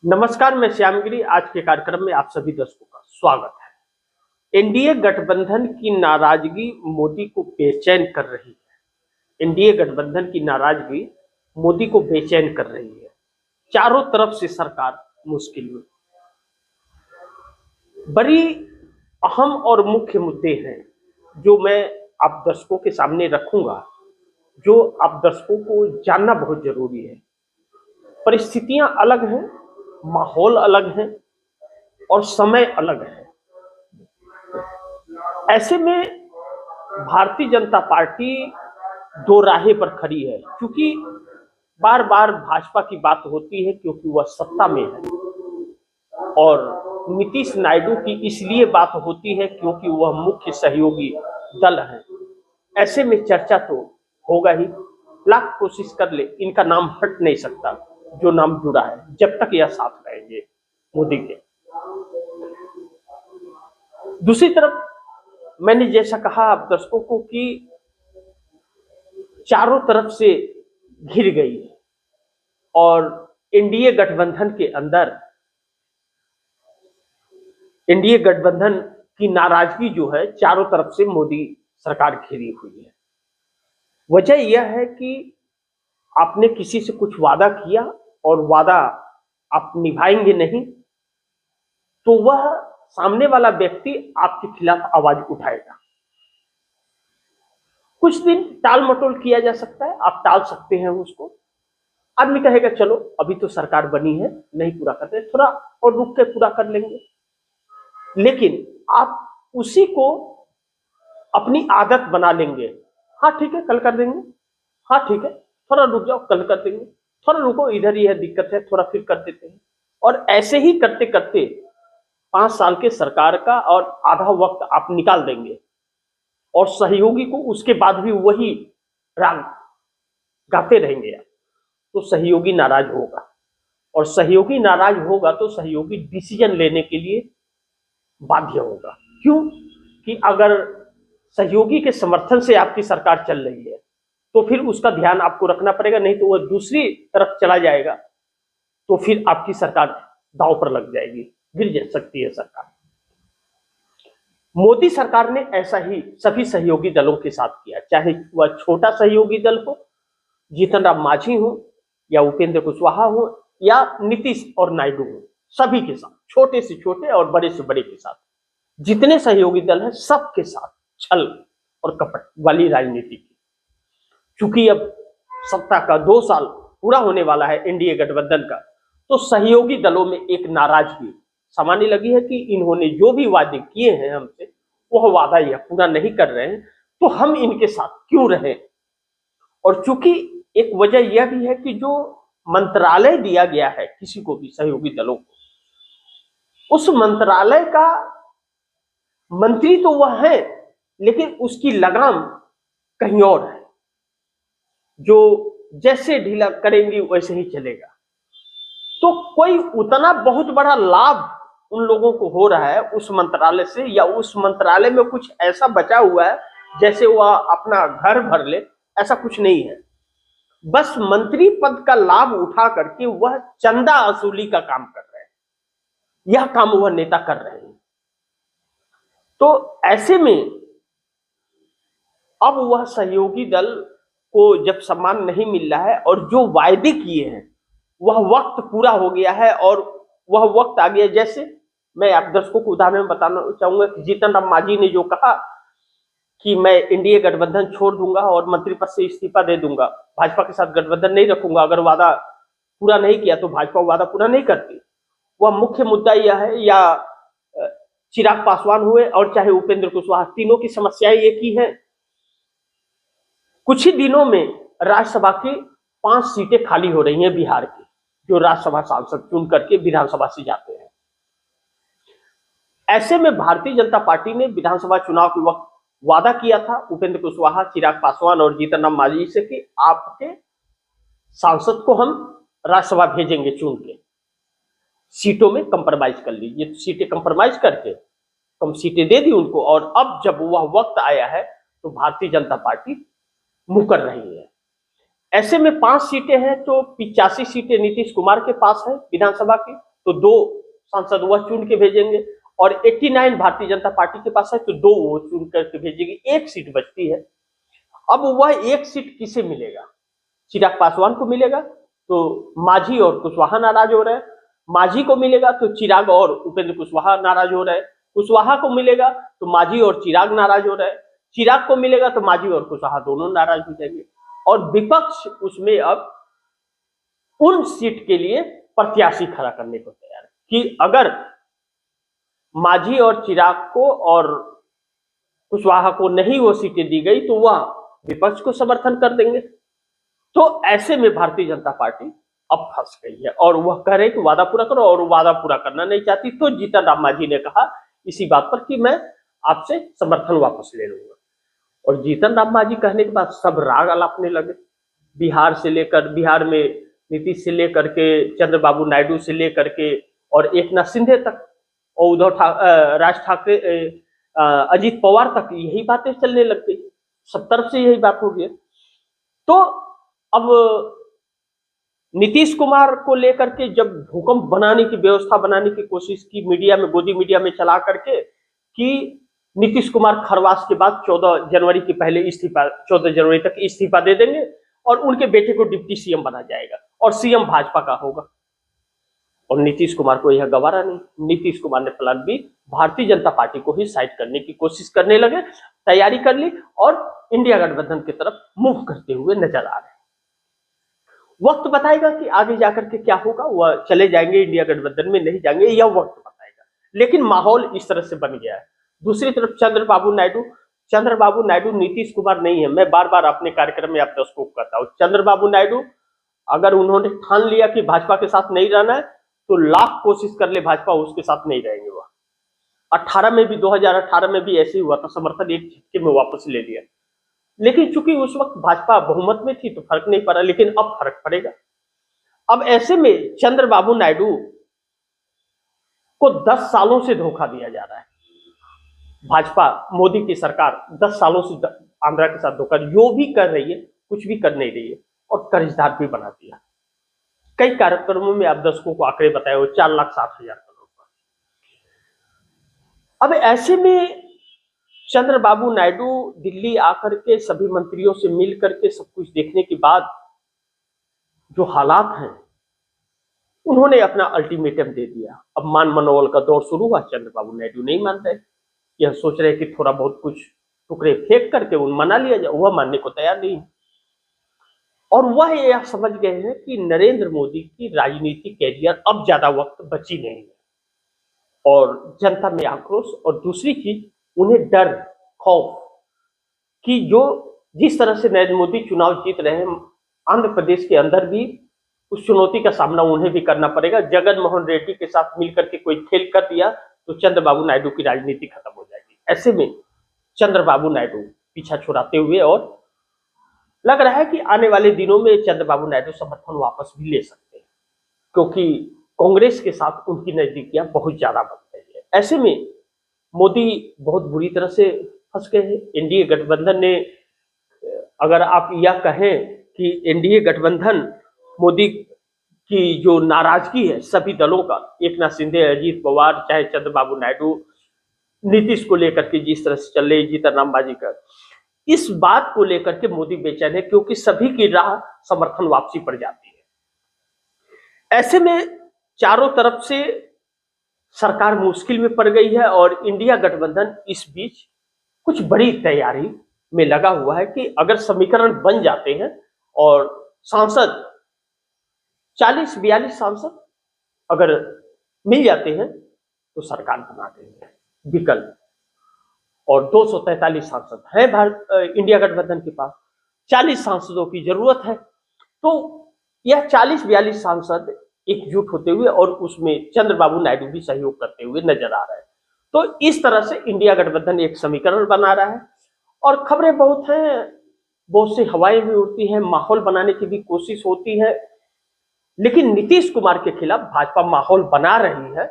नमस्कार, मैं श्यामगिरी। आज के कार्यक्रम में आप सभी दर्शकों का स्वागत है। एनडीए गठबंधन की नाराजगी मोदी को बेचैन कर रही है। एनडीए गठबंधन की नाराजगी मोदी को बेचैन कर रही है। चारों तरफ से सरकार मुश्किल में। बड़ी अहम और मुख्य मुद्दे हैं जो मैं आप दर्शकों के सामने रखूंगा, जो आप दर्शकों को जानना बहुत जरूरी है। परिस्थितियां अलग हैं, माहौल अलग है और समय अलग है। ऐसे में भारतीय जनता पार्टी दो राहें पर खड़ी है, क्योंकि बार बार भाजपा की बात होती है क्योंकि वह सत्ता में है, और नीतीश नायडू की इसलिए बात होती है क्योंकि वह मुख्य सहयोगी दल है। ऐसे में चर्चा तो होगा ही, लाख कोशिश कर ले इनका नाम हट नहीं सकता जो नाम जुड़ा है, जब तक यह साथ रहेंगे मोदी के। दूसरी तरफ मैंने जैसा कहा आप दर्शकों को कि चारों तरफ से घिर गई है, और एनडीए गठबंधन के अंदर एनडीए गठबंधन की नाराजगी जो है, चारों तरफ से मोदी सरकार घिरी हुई है। वजह यह है कि आपने किसी से कुछ वादा किया और वादा आप निभाएंगे नहीं, तो वह सामने वाला व्यक्ति आपके खिलाफ आवाज उठाएगा। कुछ दिन टाल मटोल किया जा सकता है, आप टाल सकते हैं उसको। आदमी कहेगा चलो अभी तो सरकार बनी है, नहीं पूरा करते, थोड़ा और रुक के पूरा कर लेंगे। लेकिन आप उसी को अपनी आदत बना लेंगे। हाँ ठीक है, कल कर देंगे। हाँ ठीक है, थोड़ा रुक जाओ, कल कर देंगे। थोड़ा रुको, इधर ही है दिक्कत है, थोड़ा फिर कर देते हैं। और ऐसे ही करते करते 5 साल के सरकार का और आधा वक्त आप निकाल देंगे, और सहयोगी को उसके बाद भी वही राग गाते रहेंगे आप। तो सहयोगी नाराज होगा, और सहयोगी नाराज होगा तो सहयोगी डिसीजन लेने के लिए बाध्य होगा। क्यों? कि अगर सहयोगी के समर्थन से आपकी सरकार चल रही है तो फिर उसका ध्यान आपको रखना पड़ेगा, नहीं तो वह दूसरी तरफ चला जाएगा तो फिर आपकी सरकार दांव पर लग जाएगी, गिर जा सकती है सरकार। मोदी सरकार ने ऐसा ही सभी सहयोगी दलों के साथ किया, चाहे वह छोटा सहयोगी दल हो, जीतन राम मांझी हो, या उपेंद्र कुशवाहा हो, या नीतीश और नायडू हो। सभी के साथ, छोटे से छोटे और बड़े से बड़े के साथ, जितने सहयोगी दल हैं सबके साथ छल और कपट वाली राजनीति की। चूंकि अब सत्ता का 2 साल पूरा होने वाला है एनडीए गठबंधन का, तो सहयोगी दलों में एक नाराजगी सामान्य लगी है कि इन्होंने जो भी वादे किए हैं हमसे, वह वादा यह पूरा नहीं कर रहे हैं, तो हम इनके साथ क्यों रहें। और चूंकि एक वजह यह भी है कि जो मंत्रालय दिया गया है किसी को भी सहयोगी दलों को, उस मंत्रालय का मंत्री तो वह है, लेकिन उसकी लगाम कहीं और है। जो जैसे ढीला करेंगे वैसे ही चलेगा। तो कोई उतना बहुत बड़ा लाभ उन लोगों को हो रहा है उस मंत्रालय से, या उस मंत्रालय में कुछ ऐसा बचा हुआ है जैसे वह अपना घर भर ले, ऐसा कुछ नहीं है। बस मंत्री पद का लाभ उठा करके वह चंदा वसूली का काम कर रहे हैं, यह काम वह नेता कर रहे हैं। तो ऐसे में अब वह सहयोगी दल को जब सम्मान नहीं मिल रहा है, और जो वायदे किए हैं वह वक्त पूरा हो गया है, और वह वक्त आ गया। जैसे मैं आप दर्शकों को उदाहरण बताना चाहूंगा कि जीतन राम मांझी ने जो कहा कि मैं एनडीए गठबंधन छोड़ दूंगा और मंत्री पद से इस्तीफा दे दूंगा, भाजपा के साथ गठबंधन नहीं रखूंगा, अगर वादा पूरा नहीं किया तो भाजपा वादा पूरा नहीं करती। वह मुख्य मुद्दा यह है, या चिराग पासवान हुए और चाहे उपेंद्र कुशवाहा, तीनों की समस्याएं एक ही है। कुछ ही दिनों में राज्यसभा की 5 सीटें खाली हो रही हैं बिहार की, जो राज्यसभा सांसद चुन करके विधानसभा से जाते हैं। ऐसे में भारतीय जनता पार्टी ने विधानसभा चुनाव के वक्त वादा किया था उपेंद्र कुशवाहा, चिराग पासवान और जीतन राम मांझी से कि आपके सांसद को हम राज्यसभा भेजेंगे चुन के, सीटों में कंप्रोमाइज कर लीजिए। तो सीटें कंप्रोमाइज करके कम सीटें दे दी उनको, और अब जब वह वक्त आया है तो भारतीय जनता पार्टी मुकर रही है। ऐसे में 5 सीटें हैं, तो 85 सीटें नीतीश कुमार के पास है विधानसभा की, तो 2 सांसद वह चुन के भेजेंगे, और 89 भारतीय जनता पार्टी के पास है तो 2 वो चुन करके भेजेगी, 1 सीट बचती है। अब वह 1 सीट किसे मिलेगा? चिराग पासवान को मिलेगा तो मांझी और कुशवाहा नाराज हो रहे हैं, मांझी को मिलेगा तो चिराग और उपेंद्र कुशवाहा नाराज हो रहे हैं, कुशवाहा को मिलेगा तो मांझी और चिराग नाराज हो रहे हैं, चिराग को मिलेगा तो मांझी और कुशवाहा दोनों नाराज हो जाएंगे। और विपक्ष उसमें अब उन सीट के लिए प्रत्याशी खड़ा करने को तैयार है कि अगर मांझी और चिराग को और कुशवाहा को नहीं वो सीटें दी गई तो वह विपक्ष को समर्थन कर देंगे। तो ऐसे में भारतीय जनता पार्टी अब फंस गई है और वह कह रहे कि वादा पूरा करो, और वादा पूरा करना नहीं चाहती। तो जीतन राम मांझी ने कहा इसी बात पर कि मैं आपसे समर्थन वापस ले लूंगा, और जीतन राम मांझी कहने के बाद सब राग अलापने लगे। बिहार में नीतीश से लेकर के चंद्रबाबू नायडू से लेकर के और एकनाथ शिंदे तक और राज ठाकरे, अजीत पवार तक यही बातें चलने लग गई, सब तरफ से यही बात हो गई। तो अब नीतीश कुमार को लेकर के जब भूकंप बनाने की व्यवस्था बनाने की कोशिश की मीडिया में, गोदी मीडिया में चला करके कि नीतीश कुमार खरवास के बाद 14 जनवरी के पहले इस्तीफा, 14 जनवरी तक इस्तीफा दे देंगे और उनके बेटे को डिप्टी सीएम बना जाएगा और सीएम भाजपा का होगा, और नीतीश कुमार को यह गवारा नहीं। नीतीश कुमार ने plan B Bharatiya Janata party को ही साइड करने की कोशिश करने लगे, तैयारी कर ली और इंडिया गठबंधन की तरफ मूव करते हुए नजर आ रहे हैं। वक्त बताएगा कि आगे जाकर के क्या होगा, वह चले जाएंगे इंडिया गठबंधन में, नहीं जाएंगे, यह वक्त बताएगा। लेकिन माहौल इस तरह से बन गया है। दूसरी तरफ चंद्रबाबू नायडू नीतीश कुमार नहीं है। मैं बार बार अपने कार्यक्रम में आप दर्शकों को कहता हूं, चंद्रबाबू नायडू अगर उन्होंने ठान लिया कि भाजपा के साथ नहीं रहना है तो लाख कोशिश कर ले भाजपा उसके साथ नहीं रहेंगे। वह 2018 में भी ऐसे ही हुआ था, समर्थन एक झटके में वापस ले लिया। लेकिन चूंकि उस वक्त भाजपा बहुमत में थी तो फर्क नहीं पड़ा, लेकिन अब फर्क पड़ेगा। अब ऐसे में चंद्रबाबू नायडू को 10 सालों से धोखा दिया जा रहा है। भाजपा मोदी की सरकार 10 सालों से आंध्रा के साथ धोखा, जो भी कर रही है कुछ भी कर नहीं रही है, और कर्जदार भी बना दिया। कई कार्यक्रमों में आप दर्शकों को आंकड़े बताए हो, 4,60,000 करोड़ का। अब ऐसे में चंद्रबाबू नायडू दिल्ली आकर के सभी मंत्रियों से मिल करके सब कुछ देखने के बाद जो हालात हैं, उन्होंने अपना अल्टीमेटम दे दिया। अब मान मनोबल का दौर शुरू हुआ। चंद्रबाबू नायडू नहीं मान रहे, यह सोच रहे कि थोड़ा बहुत कुछ टुकड़े फेंक करके उन मना लिया जाए, वह मानने को तैयार नहीं है। और वह यह समझ गए हैं कि नरेंद्र मोदी की राजनीतिक कैरियर अब ज्यादा वक्त बची नहीं है, और जनता में आक्रोश, और दूसरी चीज उन्हें डर, खौफ कि जिस तरह से नरेंद्र मोदी चुनाव जीत रहे हैं, आंध्र प्रदेश के अंदर भी उस चुनौती का सामना उन्हें भी करना पड़ेगा। जगन मोहन रेड्डी के साथ मिलकर के कोई खेल कर दिया तो चंद्रबाबू नायडू की राजनीति खत्म हो जाएगी। ऐसे में चंद्रबाबू नायडू पीछा छुड़ाते हुए, और लग रहा है कि आने वाले दिनों में चंद्रबाबू नायडू समर्थन वापस भी ले सकते हैं, क्योंकि कांग्रेस के साथ उनकी नजदीकियां बहुत ज्यादा बन गई है। ऐसे में मोदी बहुत बुरी तरह से फंस गए हैं। एनडीए गठबंधन ने, अगर आप यह कहें कि एनडीए गठबंधन मोदी की जो नाराजगी है सभी दलों का, एकनाथ शिंदे, अजीत पवार, चाहे चंद्रबाबू नायडू, नीतीश को लेकर के जिस तरह से चल रही जीतन राम मांझी का, इस बात को लेकर के मोदी बेचैन है, क्योंकि सभी की राह समर्थन वापसी पर जाती है। ऐसे में चारों तरफ से सरकार मुश्किल में पड़ गई है, और इंडिया गठबंधन इस बीच कुछ बड़ी तैयारी में लगा हुआ है कि अगर समीकरण बन जाते हैं और सांसद 40-42 सांसद अगर मिल जाते हैं तो सरकार बना देंगे विकल्प, और 243 सांसद है इंडिया गठबंधन के पास, 40 सांसदों की जरूरत है। तो यह 40-42 सांसद एकजुट होते हुए और उसमें चंद्रबाबू नायडू भी सहयोग करते हुए नजर आ रहे हैं। तो इस तरह से इंडिया गठबंधन एक समीकरण बना रहा है, और खबरें बहुत हैं, बहुत सी हवाएं भी उड़ती हैं, माहौल बनाने की भी कोशिश होती है। लेकिन नीतीश कुमार के खिलाफ भाजपा माहौल बना रही है,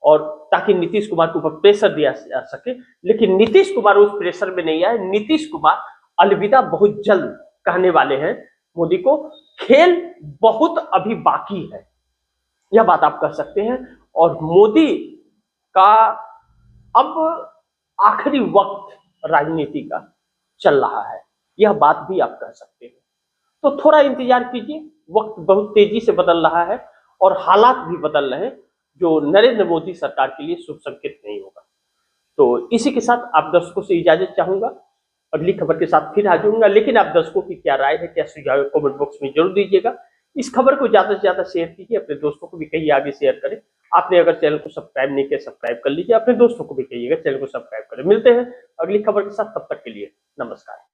और ताकि नीतीश कुमार के ऊपर प्रेशर दिया जा सके, लेकिन नीतीश कुमार उस प्रेशर में नहीं आए। नीतीश कुमार अलविदा बहुत जल्द कहने वाले हैं मोदी को। खेल बहुत अभी बाकी है, यह बात आप कह सकते हैं। और मोदी का अब आखिरी वक्त राजनीति का चल रहा है, यह बात भी आप कह सकते हैं। तो थोड़ा इंतजार कीजिए, वक्त बहुत तेजी से बदल रहा है और हालात भी बदल रहे हैं, जो नरेंद्र मोदी सरकार के लिए शुभ संकेत नहीं होगा। तो इसी के साथ आप दर्शकों से इजाजत चाहूंगा, अगली खबर के साथ फिर हाजिर, लेकिन आप दर्शकों की क्या राय है, क्या सुझाव है, कमेंट बॉक्स में जरूर दीजिएगा। इस खबर को ज्यादा से ज्यादा शेयर कीजिए, अपने दोस्तों को भी कहिए आगे शेयर करें। आपने अगर चैनल को सब्सक्राइब नहीं किया, सब्सक्राइब कर लीजिए, अपने दोस्तों को भी कहिएगा चैनल को सब्सक्राइब करें। मिलते हैं अगली खबर के साथ, तब तक के लिए नमस्कार।